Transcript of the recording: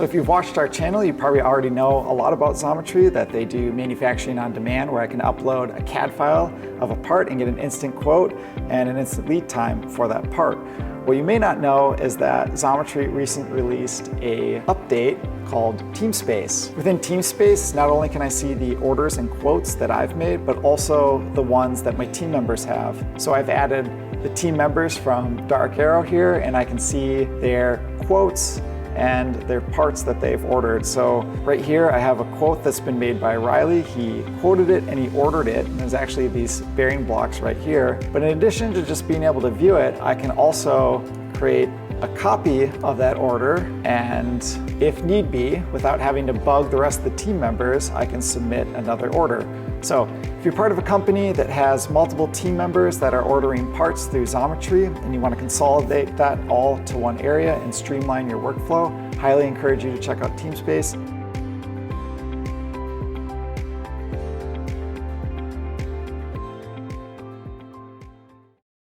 So if you've watched our channel, you probably already know a lot about Xometry, that they do manufacturing on demand, where I can upload a CAD file of a part and get an instant quote and an instant lead time for that part. What you may not know is that Xometry recently released an update called Teamspace. Within Teamspace, not only can I see the orders and quotes that I've made, but also the ones that my team members have. So I've added the team members from DarkAero here, and I can see their quotes and their parts that they've ordered. So right here I have a quote that's been made by Riley. He quoted it and he ordered it, and there's actually these bearing blocks right here. But in addition to just being able to view it, I can also create a copy of that order, and if need be, without having to bug the rest of the team members, I can submit another order. So if you're part of a company that has multiple team members that are ordering parts through Xometry and you want to consolidate that all to one area and streamline your workflow, highly encourage you to check out Teamspace.